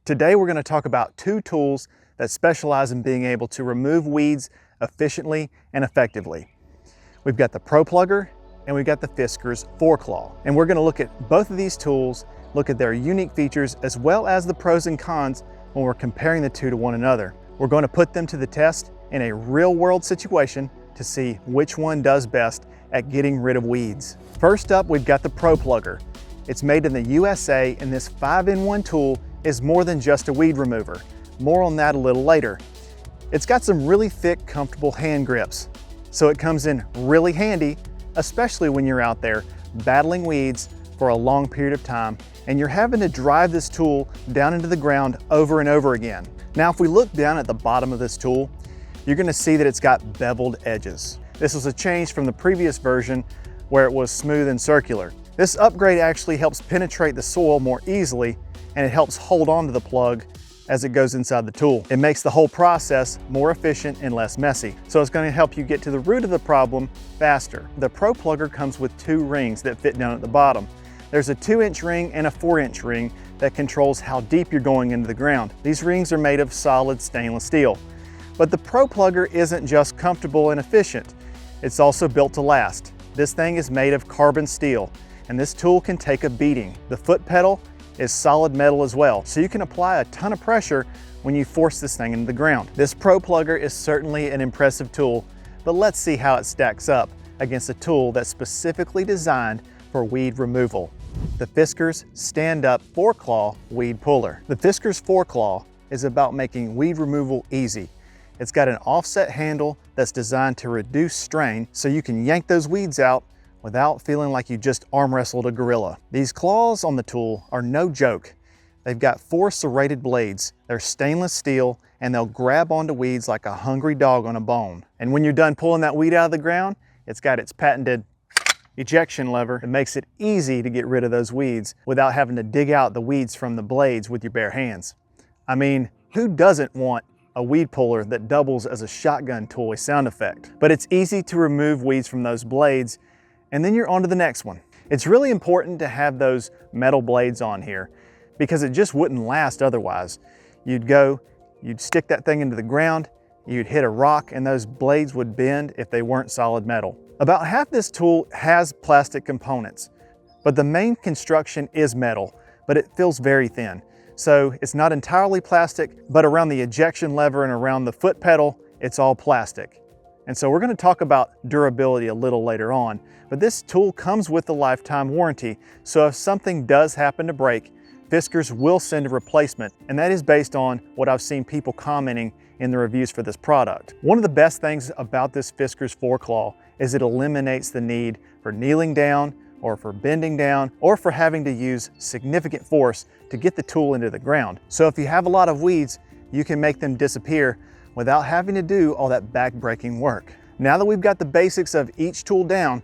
Today we're going to talk about two tools that specialize in being able to remove weeds efficiently and effectively. We've got the ProPlugger and we've got the Fiskars 4-Claw. And we're going to look at both of these tools, look at their unique features as well as the pros and cons when we're comparing the two to one another. We're going to put them to the test in a real-world situation to see which one does best at getting rid of weeds. First up, we've got the ProPlugger. It's made in the USA, and this 5-in-1 tool is more than just a weed remover. More on that a little later. It's got some really thick, comfortable hand grips, so it comes in really handy, especially when you're out there battling weeds for a long period of time and you're having to drive this tool down into the ground over and over again. Now, if we look down at the bottom of this tool, you're going to see that it's got beveled edges. This was a change from the previous version where it was smooth and circular. This upgrade actually helps penetrate the soil more easily, and it helps hold on to the plug as it goes inside the tool. It makes the whole process more efficient and less messy. So it's going to help you get to the root of the problem faster. The ProPlugger comes with two rings that fit down at the bottom. There's a 2-inch ring and a 4-inch ring that controls how deep you're going into the ground. These rings are made of solid stainless steel. But the ProPlugger isn't just comfortable and efficient, it's also built to last. This thing is made of carbon steel, and this tool can take a beating. The foot pedal is solid metal as well, so you can apply a ton of pressure when you force this thing into the ground. This ProPlugger is certainly an impressive tool, but let's see how it stacks up against a tool that's specifically designed for weed removal. The Fiskars stand-up 4-claw weed puller. The Fiskars 4-claw is about making weed removal easy. It's got an offset handle that's designed to reduce strain so you can yank those weeds out without feeling like you just arm wrestled a gorilla. These claws on the tool are no joke. They've got 4 serrated blades. They're stainless steel and they'll grab onto weeds like a hungry dog on a bone. And when you're done pulling that weed out of the ground, it's got its patented ejection lever. It makes it easy to get rid of those weeds without having to dig out the weeds from the blades with your bare hands. I mean, who doesn't want a weed puller that doubles as a shotgun toy sound effect? But it's easy to remove weeds from those blades, and then you're on to the next one. It's really important to have those metal blades on here because it just wouldn't last otherwise. You'd stick that thing into the ground, you'd hit a rock, and those blades would bend if they weren't solid metal. About half this tool has plastic components, but the main construction is metal, but it feels very thin. So it's not entirely plastic, but around the ejection lever and around the foot pedal, it's all plastic. And so we're going to talk about durability a little later on, but this tool comes with a lifetime warranty. So if something does happen to break, Fiskars will send a replacement, and that is based on what I've seen people commenting in the reviews for this product. One of the best things about this Fiskars 4-Claw is it eliminates the need for kneeling down or for bending down or for having to use significant force to get the tool into the ground. So if you have a lot of weeds, you can make them disappear without having to do all that back-breaking work. Now that we've got the basics of each tool down,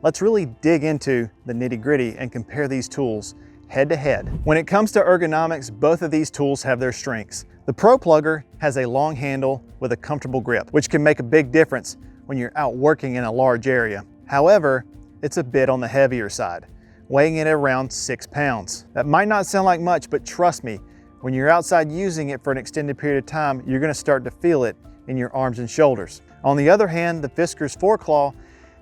let's really dig into the nitty-gritty and compare these tools head to head. When it comes to ergonomics, both of these tools have their strengths. The ProPlugger has a long handle with a comfortable grip, which can make a big difference when you're out working in a large area. However, it's a bit on the heavier side, weighing in at around 6 pounds. That might not sound like much, but trust me, when you're outside using it for an extended period of time, you're going to start to feel it in your arms and shoulders. On the other hand, the Fiskars 4-Claw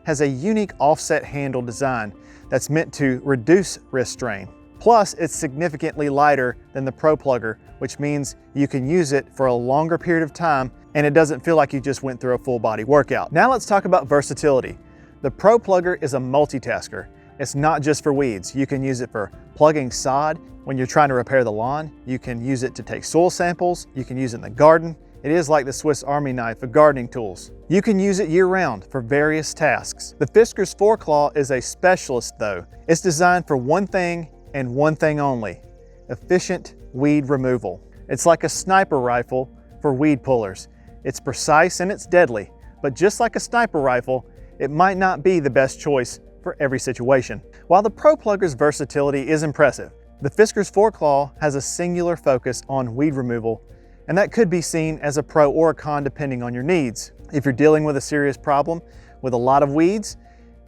has a unique offset handle design that's meant to reduce wrist strain. Plus, it's significantly lighter than the ProPlugger, which means you can use it for a longer period of time and it doesn't feel like you just went through a full body workout. Now let's talk about versatility. The ProPlugger is a multitasker. It's not just for weeds. You can use it for plugging sod when you're trying to repair the lawn. You can use it to take soil samples. You can use it in the garden. It is like the Swiss Army knife of gardening tools. You can use it year-round for various tasks. The Fiskars 4-Claw is a specialist though. It's designed for one thing and one thing only: efficient weed removal. It's like a sniper rifle for weed pullers. It's precise and it's deadly, but just like a sniper rifle, it might not be the best choice for every situation. While the ProPlugger's versatility is impressive, the Fiskars 4-Claw has a singular focus on weed removal, and that could be seen as a pro or a con depending on your needs. If you're dealing with a serious problem with a lot of weeds,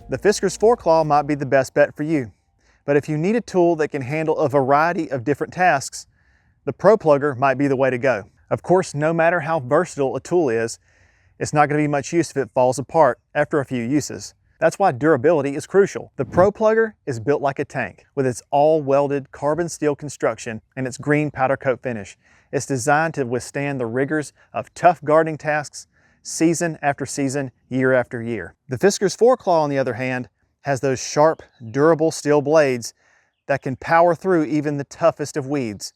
the Fiskars 4-Claw might be the best bet for you. But if you need a tool that can handle a variety of different tasks, the ProPlugger might be the way to go. Of course, no matter how versatile a tool is, it's not going to be much use if it falls apart after a few uses. That's why durability is crucial. The ProPlugger is built like a tank with its all-welded carbon steel construction and its green powder coat finish. It's designed to withstand the rigors of tough gardening tasks season after season, year after year. The Fiskars 4-Claw, on the other hand, has those sharp, durable steel blades that can power through even the toughest of weeds.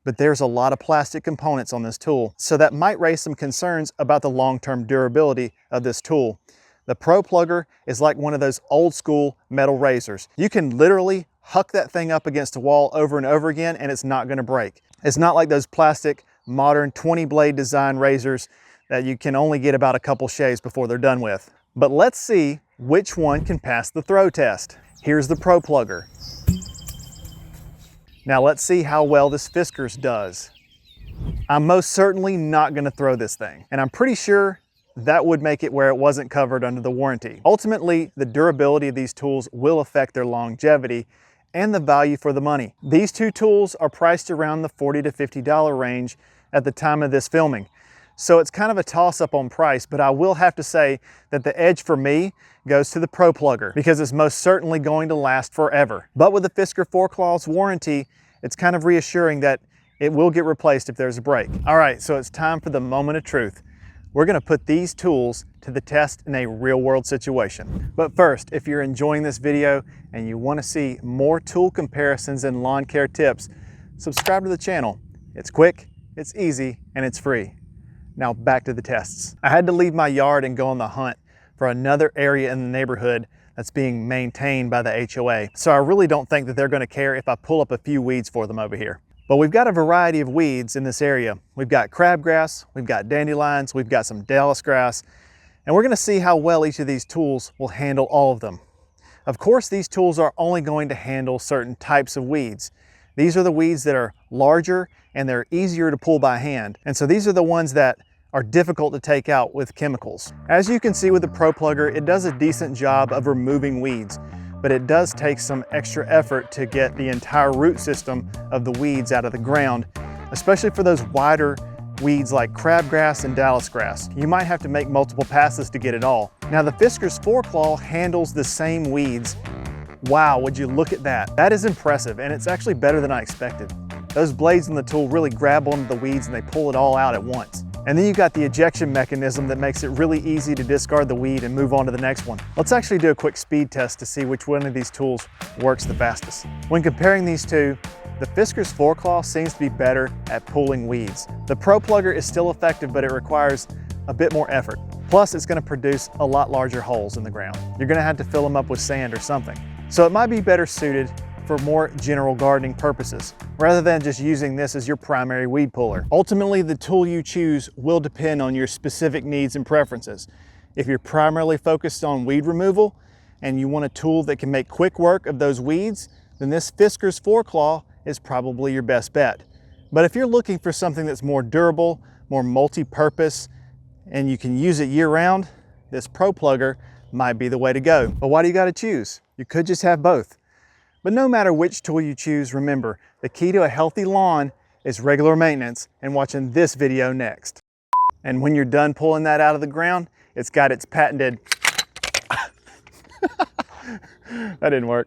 But there's a lot of plastic components on this tool, so that might raise some concerns about the long-term durability of this tool. The ProPlugger is like one of those old school metal razors. You can literally huck that thing up against a wall over and over again and it's not gonna break. It's not like those plastic, modern 20-blade design razors that you can only get about a couple shaves before they're done with. But let's see which one can pass the throw test. Here's the ProPlugger. Now let's see how well this Fiskars does. I'm most certainly not gonna throw this thing, and I'm pretty sure that would make it where it wasn't covered under the warranty. Ultimately, the durability of these tools will affect their longevity and the value for the money. These two tools are priced around the $40 to $50 range at the time of this filming. So it's kind of a toss-up on price, but I will have to say that the edge for me goes to the ProPlugger because it's most certainly going to last forever. But with the Fiskars 4-Claw's warranty, it's kind of reassuring that it will get replaced if there's a break. All right, so it's time for the moment of truth. We're gonna put these tools to the test in a real-world situation. But first, if you're enjoying this video and you wanna see more tool comparisons and lawn care tips, subscribe to the channel. It's quick, it's easy, and it's free. Now back to the tests. I had to leave my yard and go on the hunt for another area in the neighborhood that's being maintained by the HOA. So I really don't think that they're gonna care if I pull up a few weeds for them over here. But we've got a variety of weeds in this area. We've got crabgrass, we've got dandelions, we've got some Dallas grass, and we're gonna see how well each of these tools will handle all of them. Of course, these tools are only going to handle certain types of weeds. These are the weeds that are larger and they're easier to pull by hand. And so these are the ones that are difficult to take out with chemicals. As you can see with the ProPlugger, it does a decent job of removing weeds, but it does take some extra effort to get the entire root system of the weeds out of the ground, especially for those wider weeds like crabgrass and Dallas grass. You might have to make multiple passes to get it all. Now the Fiskars 4-Claw handles the same weeds. Wow, would you look at that? That is impressive, and it's actually better than I expected. Those blades in the tool really grab onto the weeds and they pull it all out at once. And then you've got the ejection mechanism that makes it really easy to discard the weed and move on to the next one. Let's actually do a quick speed test to see which one of these tools works the fastest. When comparing these two, the Fiskars 4-Claw seems to be better at pulling weeds. The ProPlugger is still effective, but it requires a bit more effort. Plus, it's gonna produce a lot larger holes in the ground. You're gonna have to fill them up with sand or something. So it might be better suited for more general gardening purposes, rather than just using this as your primary weed puller. Ultimately, the tool you choose will depend on your specific needs and preferences. If you're primarily focused on weed removal and you want a tool that can make quick work of those weeds, then this Fiskars 4-Claw is probably your best bet. But if you're looking for something that's more durable, more multi-purpose, and you can use it year-round, this ProPlugger might be the way to go. But why do you gotta choose? You could just have both. But no matter which tool you choose, remember, the key to a healthy lawn is regular maintenance and watching this video next. And when you're done pulling that out of the ground, it's got its patented, that didn't work.